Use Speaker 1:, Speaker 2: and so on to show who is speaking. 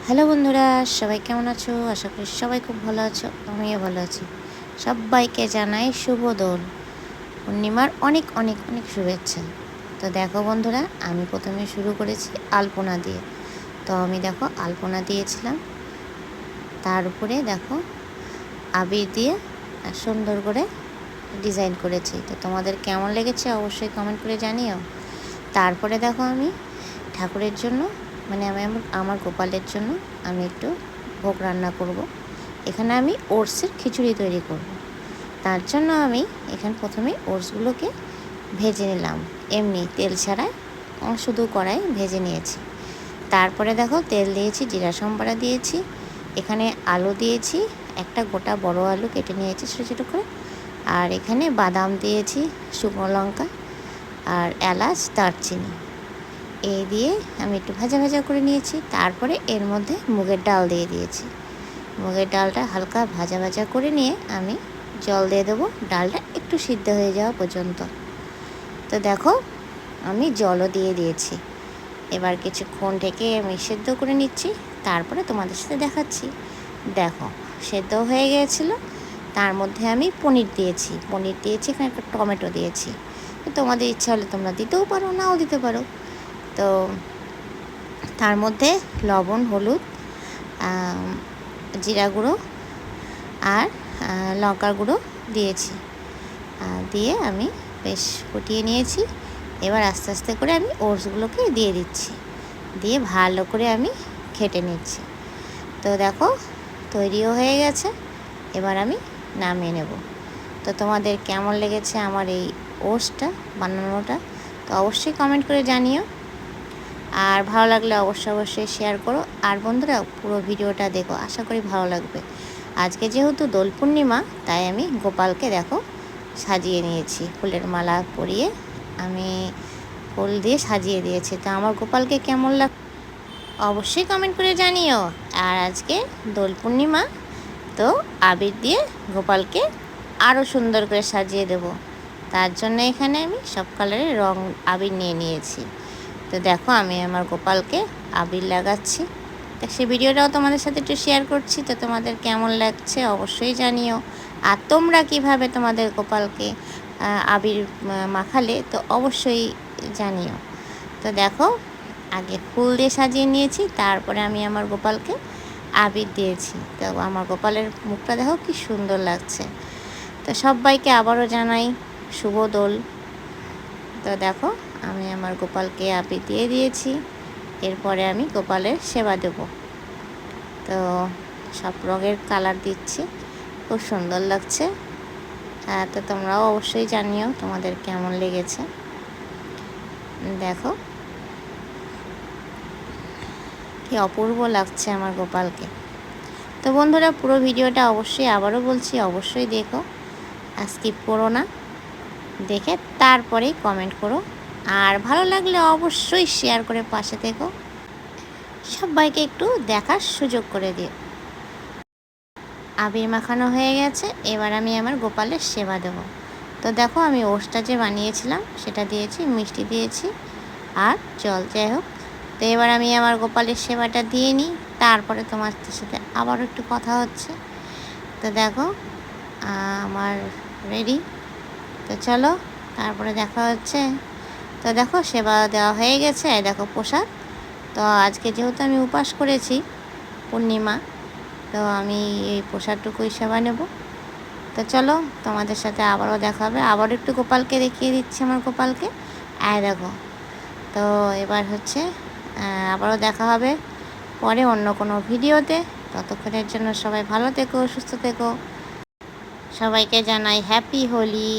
Speaker 1: Hello বন্ধুরা, সবাই কেমন আছো? আশা করি সবাই খুব ভালো আছো। আমিও ভালো আছি। সবাইকে জানাই শুভ দোল পূর্ণিমার অনেক অনেক অনেক শুভেচ্ছা। তো দেখো বন্ধুরা, আমি প্রথমে শুরু করেছি আলপনা দিয়ে। তো আমি দেখো আলপনা দিয়েছিলাম, তার উপরে দেখো আবির দিয়ে সুন্দর করে ডিজাইন করেছি। তো তোমাদের কেমন লেগেছে অবশ্যই কমেন্ট করে জানিও। তারপরে দেখো আমি ঠাকুরের জন্য মানে আমার গোপালের জন্য আমি একটু ভোগ রান্না করব। এখানে আমি ওটসের খিচুড়ি তৈরি করব। তার জন্য আমি এখানে প্রথমে ওটসগুলোকে ভেজে নিলাম, এমনি তেল ছাড়াই শুধু কড়াই ভেজে নিয়েছি। তারপরে দেখো তেল দিয়েছি, জিরা সম্বরা দিয়েছি, এখানে আলু দিয়েছি, একটা গোটা বড় আলু কেটে নিয়েছি ছোটো ছোটো করে, আর এখানে বাদাম দিয়েছি, শুকনো লঙ্কা আর এলাচ, দারচিনি এই দিয়ে আমি একটু ভাজা ভাজা করে নিয়েছি। তারপরে এর মধ্যে মুগের ডাল দিয়ে দিয়েছি। মুগের ডালটা হালকা ভাজা ভাজা করে নিয়ে আমি জল দিয়ে দেবো, ডালটা একটু সিদ্ধ হয়ে যাওয়া পর্যন্ত। তো দেখো আমি জলও দিয়ে দিয়েছি। এবার কিছুক্ষণ থেকে আমি সেদ্ধ করে নিচ্ছি, তারপরে তোমাদের সাথে দেখাচ্ছি। দেখো সেদ্ধ হয়ে গিয়েছিলো, তার মধ্যে আমি পনির দিয়েছি, এখানে একটা টমেটো দিয়েছি। তোমাদের ইচ্ছা হলে তোমরা দিতেও পারো, নাও দিতে পারো। তো তার মধ্যে লবণ, হলুদ, জিরা গুঁড়ো আর লঙ্কার গুঁড়ো দিয়েছি, দিয়ে আমি বেশ ফুটিয়ে নিয়েছি। এবার আস্তে আস্তে করে আমি ওটসগুলোকে দিয়ে দিচ্ছি, দিয়ে ভালো করে আমি ঘেটে নিচ্ছি। তো দেখো তৈরিও হয়ে গেছে, এবার আমি নামিয়ে নেব। তো তোমাদের কেমন লেগেছে আমার এই ওটসটা বানানোটা, তো অবশ্যই কমেন্ট করে জানিও। আর ভালো লাগলে অবশ্যই শেয়ার করো। আর বন্ধুরা পুরো ভিডিওটা দেখো, আশা করি ভালো লাগবে। আজকে যেহেতু দোল পূর্ণিমা, তাই আমি গোপালকে দেখো সাজিয়ে নিয়েছি, ফুলের মালা পরিয়ে আমি ফুল দিয়ে সাজিয়ে দিয়েছি। তো আমার গোপালকে কেমন লাগ অবশ্যই কমেন্ট করে জানিও। আর আজকে দোল পূর্ণিমা, তো আবির দিয়ে গোপালকে আরও সুন্দর করে সাজিয়ে দেব। তার জন্য এখানে আমি সব কালারের রং আবির নিয়ে নিয়েছি। তো দেখো আমি আমার গোপালকে আবির লাগাচ্ছি। তো সেই ভিডিওটাও তোমাদের সাথে একটু শেয়ার করছি। তো তোমাদের কেমন লাগছে অবশ্যই জানিও। আর তোমরা কিভাবে তোমাদের গোপালকে আবির মাখালে তো অবশ্যই জানিও। তো দেখো আগে ফুল দিয়ে সাজিয়ে নিয়েছি, তারপরে আমি আমার গোপালকে আবির দিয়েছি। তো আমার গোপালের মুখটা দেখো কি সুন্দর লাগছে। তো সবাইকে আবারও জানাই শুভ দোল। তো দেখো আমি আমার গোপালকে আবির দিয়ে দিয়েছি, এরপরে আমি গোপালের সেবা দেব। তো সব রঙের কালার দিচ্ছি, খুব সুন্দর লাগছে। তো তোমরাও অবশ্যই জানিও তোমাদের কেমন লেগেছে। দেখো কি অপূর্ব লাগছে আমার গোপালকে। তো বন্ধুরা পুরো ভিডিওটা অবশ্যই আবারও বলছি অবশ্যই দেখো, আর স্কিপ করো না, দেখে তারপরেই কমেন্ট করো। আর ভালো লাগলে অবশ্যই শেয়ার করে পাশে থেকো, সবাইকে একটু দেখার সুযোগ করে দিও। আবির মাখানো হয়ে গেছে, এবার আমি আমার গোপালের সেবা দেব। তো দেখো আমি ওটসটা যে বানিয়েছিলাম সেটা দিয়েছি, মিষ্টি দিয়েছি আর জল, যাই হোক। তো এবার আমি আমার গোপালের সেবাটা দিয়ে নিই, তারপরে তোমার সাথে আবারও একটু কথা হচ্ছে। তো দেখো আমার রেডি। তো চলো তারপরে দেখা হচ্ছে। তো দেখো সেবা দেওয়া হয়ে গেছে, দেখো প্রসাদ। তো আজকে যেহেতু আমি উপাস করেছি পূর্ণিমা, তো আমি এই প্রসাদটুকুই সেবা নেব। তো চলো তোমাদের সাথে আবারও দেখা হবে। আবারও একটু গোপালকে দেখিয়ে দিচ্ছি আমার গোপালকে, দেখো। তো এবার হচ্ছে আবারও দেখা হবে পরে অন্য কোনো ভিডিওতে। ততক্ষণের জন্য সবাই ভালো থেকো, সুস্থ থেকো। সবাইকে জানাই হ্যাপি হোলি।